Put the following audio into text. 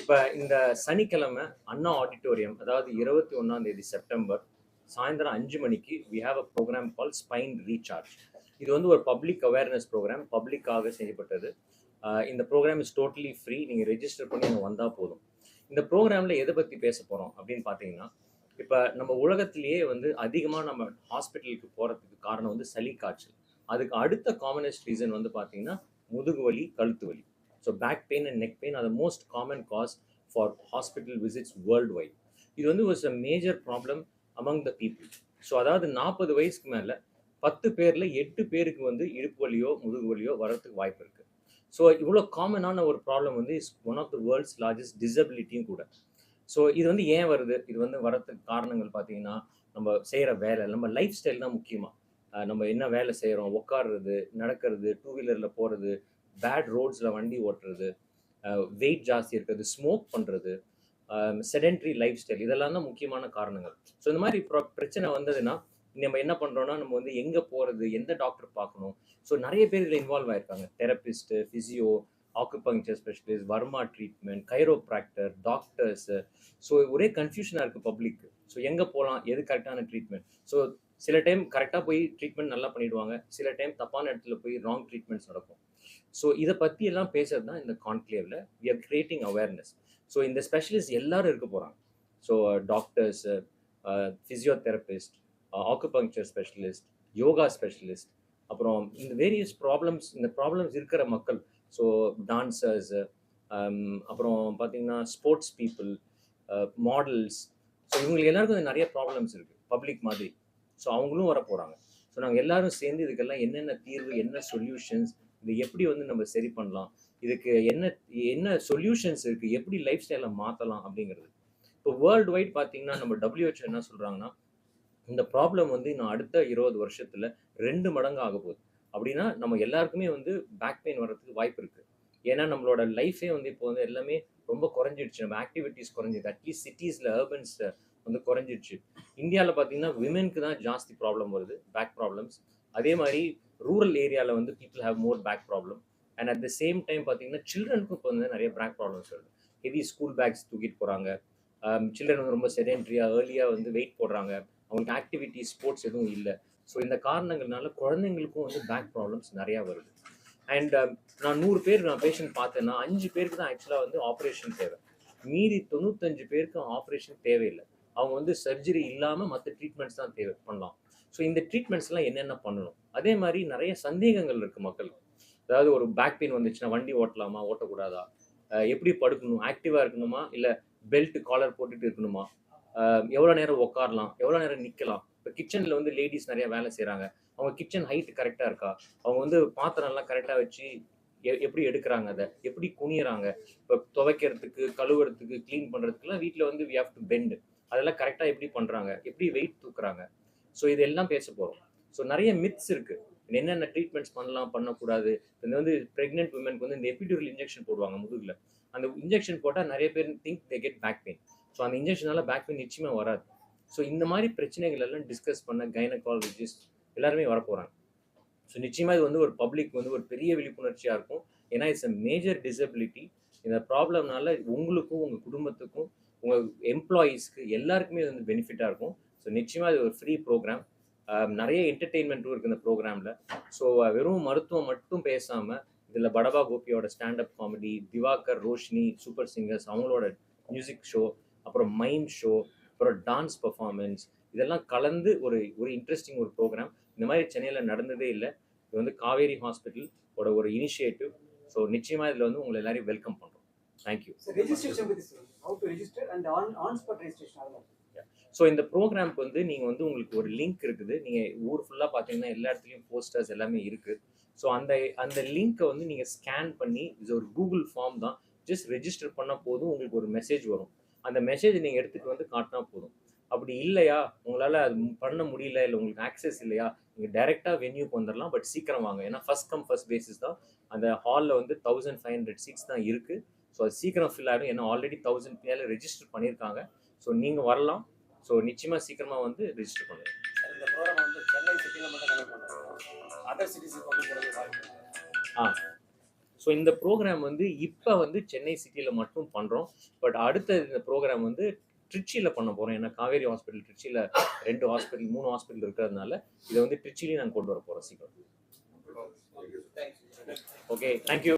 இப்போ இந்த சனிக்கிழமை அண்ணா ஆடிட்டோரியம், அதாவது 21 செப்டம்பர் சாயந்தரம் 5 மணிக்கு we have a program call spine recharge. இது வந்து ஒரு பப்ளிக் அவேர்னஸ் ப்ரோக்ராம், பப்ளிக்காக செய்யப்பட்டது. இந்த ப்ரோக்ராம் இஸ் டோட்டலி ஃப்ரீ. நீங்கள் ரெஜிஸ்டர் பண்ணி அங்கே வந்தால் போதும். இந்த ப்ரோக்ராமில் எதை பற்றி பேச போகிறோம் அப்படின்னு பார்த்தீங்கன்னா, இப்போ நம்ம உலகத்திலேயே வந்து அதிகமாக நம்ம ஹாஸ்பிட்டலுக்கு போகிறதுக்கு காரணம் வந்து சளி காய்ச்சல். அதுக்கு அடுத்த காமனஸ்ட் ரீசன் வந்து பார்த்தீங்கன்னா முதுகு வலி, கழுத்து வலி. So back pain and neck pain are the most common cause for hospital visits worldwide. இது வந்து was a major problem among the people. So அதாவது 40 வயசுக்கு மேலே 10 பேரில் 8 பேருக்கு வந்து இடுப்பு வலியோ முதுகு வலியோ வரதுக்கு வாய்ப்பு இருக்குது. ஸோ இவ்வளோ காமனான ஒரு ப்ராப்ளம் வந்து is one of the world's largest டிசபிலிட்டியும் கூட. ஸோ இது வந்து ஏன் வருது? இது வந்து வரதுக்கு காரணங்கள் பார்த்தீங்கன்னா, நம்ம செய்கிற வேலை, நம்ம லைஃப் ஸ்டைல் தான் முக்கியமாக. நம்ம என்ன வேலை செய்கிறோம், உட்காடுறது, நடக்கிறது, டூ வீலரில் போகிறது, பேட் ரோட்ஸில் வண்டி ஓட்டுறது, வெயிட் ஜாஸ்தி இருக்கிறது, ஸ்மோக் பண்ணுறது, செடென்ட்ரி லைஃப் ஸ்டைல், இதெல்லாம் தான் முக்கியமான காரணங்கள். ஸோ இந்த மாதிரி பிரச்சனை வந்ததுன்னா நம்ம என்ன பண்ணுறோன்னா, நம்ம வந்து எங்கே போகிறது, எந்த டாக்டர் பார்க்கணும். ஸோ நிறைய பேர் இதில் இன்வால்வ் ஆயிருக்காங்க. Therapist, physio, acupuncture specialist, varma treatment, chiropractor, doctors. So ஒரே கன்ஃபியூஷனாக இருக்குது பப்ளிக்கு. ஸோ எங்கே போகலாம், எது கரெக்டான ட்ரீட்மெண்ட். ஸோ சில டைம் கரெக்டாக போய் ட்ரீட்மெண்ட் நல்லா பண்ணிடுவாங்க, சில டைம் தப்பான இடத்துல போய் ராங் ட்ரீட்மெண்ட்ஸ் நடக்கும். ஸோ இதை பற்றி எல்லாம் பேசுறது தான் இந்த கான்க்ளேவில். We are creating awareness. So இந்த ஸ்பெஷலிஸ்ட் எல்லாரும் இருக்க போகிறாங்க. So doctors, physiotherapist, acupuncture specialist, yoga specialist, அப்புறம் இந்த வேரியஸ் ப்ராப்ளம்ஸ், இந்த ப்ராப்ளம்ஸ் இருக்கிற மக்கள். ஸோ டான்சர்ஸு, அப்புறம் பார்த்தீங்கன்னா ஸ்போர்ட்ஸ் பீப்புள், மாடல்ஸ். ஸோ இவங்களுக்கு எல்லாருக்கும் நிறைய ப்ராப்ளம்ஸ் இருக்குது பப்ளிக் மாதிரி. ஸோ அவங்களும் வர போகிறாங்க. ஸோ நாங்கள் எல்லாரும் சேர்ந்து இதுக்கெல்லாம் என்னென்ன தீர்வு, என்ன சொல்யூஷன்ஸ், இது எப்படி வந்து நம்ம சரி பண்ணலாம், இதுக்கு என்ன என்ன சொல்யூஷன்ஸ் இருக்குது, எப்படி லைஃப் ஸ்டைலை மாற்றலாம் அப்படிங்கிறது. இப்போ வேர்ல்டு வைட் பார்த்தீங்கன்னா நம்ம WHO என்ன சொல்கிறாங்கன்னா, இந்த ப்ராப்ளம் வந்து இன்னும் அடுத்த 20 வருஷத்தில் 2 மடங்கு ஆக போகுது. அப்படின்னா நம்ம எல்லாருக்குமே வந்து பேக் பெயின் வர்றதுக்கு வாய்ப்பு இருக்குது. ஏன்னா நம்மளோட லைஃபே வந்து இப்போ வந்து எல்லாமே ரொம்ப குறைஞ்சிடுச்சு. நம்ம ஆக்டிவிட்டீஸ் குறைஞ்சிது. அட்லீஸ்ட் சிட்டிஸில், அர்பன்ஸ் வந்து குறைஞ்சிடுச்சு. இந்தியாவில் பார்த்தீங்கன்னா விமென்க்கு தான் ஜாஸ்தி ப்ராப்ளம் வருது, பேக் ப்ராப்ளம்ஸ். அதே மாதிரி ரூரல் ஏரியாவில் வந்து people have more back problem. And at the same time பார்த்தீங்கன்னா சில்ட்ரனுக்கும் இப்போ வந்து நிறைய பேக் ப்ராப்ளம்ஸ் வருது. ஹெவி ஸ்கூல் பேக்ஸ் தூக்கிட்டு போகிறாங்க. சில்ட்ரன் வந்து ரொம்ப செடென்ட்ரியாக ஏர்லியாக வந்து வெயிட் போடுறாங்க. அவங்களுக்கு ஆக்டிவிட்டி, ஸ்போர்ட்ஸ் எதுவும் இல்லை. ஸோ இந்த காரணங்கள்னால குழந்தைங்களுக்கும் வந்து பேக் ப்ராப்ளம்ஸ் நிறையா வருது. அண்ட் நான் 100 பேர் பேஷண்ட் பார்த்தேன்னா 5 பேருக்கு தான் ஆக்சுவலாக வந்து ஆப்ரேஷன் தேவை. மீதி 95 பேருக்கு ஆப்ரேஷன் தேவையில்லை. அவங்க வந்து சர்ஜரி இல்லாமல் மற்ற ட்ரீட்மெண்ட்ஸ் தான் தேவை பண்ணலாம். ஸோ இந்த ட்ரீட்மெண்ட்ஸ்லாம் என்னென்ன பண்ணணும். அதே மாதிரி நிறைய சந்தேகங்கள் இருக்குது மக்களுக்கு. அதாவது ஒரு பேக் பெயின் வந்துச்சுன்னா வண்டி ஓட்டலாமா, ஓட்டக்கூடாதா, எப்படி படுக்கணும், ஆக்டிவாக இருக்கணுமா, இல்லை பெல்ட் காலர் போட்டுட்டு இருக்கணுமா, எவ்வளோ நேரம் உட்காரலாம், எவ்வளோ நேரம் நிற்கலாம். இப்போ கிச்சனில் வந்து லேடிஸ் நிறைய வேலை செய்கிறாங்க. அவங்க கிச்சன் ஹைட் கரெக்டாக இருக்கா, அவங்க வந்து பாத்திரம்லாம் கரெக்டாக வச்சு எப்படி எடுக்கிறாங்க, அதை எப்படி குனியறாங்க, இப்போ துவைக்கிறதுக்கு, கழுவுறதுக்கு, க்ளீன் பண்ணுறதுக்குலாம் வீட்டில் வந்து வி ஹேவ் டு பெண்ட். அதெல்லாம் கரெக்டாக எப்படி பண்ணுறாங்க, எப்படி வெயிட் தூக்குறாங்க. ஸோ இதெல்லாம் பேச போகிறோம். ஸோ நிறைய மித்ஸ் இருக்குது. என்னென்ன ட்ரீட்மெண்ட்ஸ் பண்ணலாம், பண்ணக்கூடாது. இது வந்து ப்ரெக்னென்ட் விமனுக்கு வந்து இந்த எபிடூரல் இன்ஜெக்ஷன் போடுவாங்க முதுகில். அந்த இன்ஜெக்ஷன் போட்டால் நிறைய பேர் think they get back pain. So அந்த இன்ஜெக்ஷனால பேக் பெயின் நிச்சயமாக வராது. ஸோ இந்த மாதிரி பிரச்சனைகள் எல்லாம் டிஸ்கஸ் பண்ண கைனகாலஜிஸ்ட் எல்லாருமே வரப்போகிறாங்க. ஸோ நிச்சயமாக இது வந்து ஒரு பப்ளிக் வந்து ஒரு பெரிய விழிப்புணர்ச்சியாக இருக்கும். ஏன்னா இட்ஸ் அ மேஜர் டிசபிலிட்டி. இந்த ப்ராப்ளம்னால உங்களுக்கும், உங்கள் குடும்பத்துக்கும், உங்கள் எம்ப்ளாயீஸ்க்கு எல்லாருக்குமே இது வந்து பெனிஃபிட்டாக இருக்கும். ஸோ நிச்சயமாக இது ஒரு ஃப்ரீ ப்ரோக்ராம். நிறைய என்டர்டெயின்மெண்ட்டும் இருக்குது இந்த ப்ரோக்ராமில். ஸோ வெறும் மருத்துவம் மட்டும் பேசாமல் இதில் படபா கோபியோட standup comedy, Diwakar, Roshini, super singers அவங்களோட மியூசிக் ஷோ, அப்புறம் மைம் ஷோ, அப்புறம் டான்ஸ் பர்ஃபார்மன்ஸ், இதெல்லாம் கலந்து ஒரு ஒரு இன்ட்ரெஸ்டிங் ஒரு ப்ரோக்ராம். இந்த மாதிரி சென்னையில் நடந்ததே இல்லை. இது வந்து காவேரி ஹாஸ்பிட்டலோட ஒரு இனிஷியேட்டிவ். ஸோ நிச்சயமாக இதில் வந்து உங்களை எல்லாரையும் வெல்கம் பண்ணுறோம். தேங்க்யூ. ஸோ இந்த ப்ரோக்ராம்க்கு வந்து நீங்கள் வந்து உங்களுக்கு ஒரு லிங்க் இருக்குது. நீங்கள் ஊர் ஃபுல்லாக பார்த்தீங்கன்னா எல்லா இடத்துலையும் போஸ்டர்ஸ் எல்லாமே இருக்குது. ஸோ அந்த அந்த லிங்க்கை வந்து நீங்கள் ஸ்கேன் பண்ணி, இது ஒரு கூகுள் ஃபார்ம் தான், ஜஸ்ட் ரெஜிஸ்டர் பண்ணால் போதும். உங்களுக்கு ஒரு மெசேஜ் வரும். அந்த மெசேஜ் நீங்கள் எடுத்துகிட்டு வந்து காட்டினா போதும். அப்படி இல்லையா, உங்களால் அது பண்ண முடியல, இல்லை உங்களுக்கு ஆக்சஸ் இல்லையா, நீங்கள் டைரெக்டாக வென்யூக்கு வந்துடலாம். பட் சீக்கிரம் வாங்க. ஏன்னா ஃபர்ஸ்ட் கம் ஃபர்ஸ்ட் பேசிஸ் தான். அந்த ஹாலில் வந்து 1500 சீட்ஸ் தான் இருக்குது. ஸோ அது சீக்கிரம் ஃபில் ஆகிடும். ஏன்னா ஆல்ரெடி 1000 மேலே ரெஜிஸ்டர் பண்ணியிருக்காங்க. ஸோ நீங்கள் வரலாம். ஸோ நிச்சயமாக சீக்கிரமாக வந்து ரெஜிஸ்டர் பண்ணுங்கள். இந்த ப்ரோக்ராம் வந்து சென்னை சிட்டியில் மட்டும் கனெக்ட் பண்ணுறோம். அதர் சிட்டிஸுக்கு கொண்டு போகிறது வாய்ப்பு. ஸோ இந்த ப்ரோக்ராம் வந்து இப்போ வந்து சென்னை சிட்டியில் மட்டும் பண்ணுறோம். பட் அடுத்த இந்த ப்ரோக்ராம் வந்து ட்ரிச்சியில் பண்ண போகிறோம். ஏன்னா காவேரி ஹாஸ்பிட்டல் ட்ரிச்சியில் 2 ஹாஸ்பிட்டல் 3 ஹாஸ்பிட்டல் இருக்கிறதுனால இதை வந்து ட்ரிச்சிலையும் நாங்கள் கொண்டு வர போகிறோம் சீக்கிரம். Okay, thank you.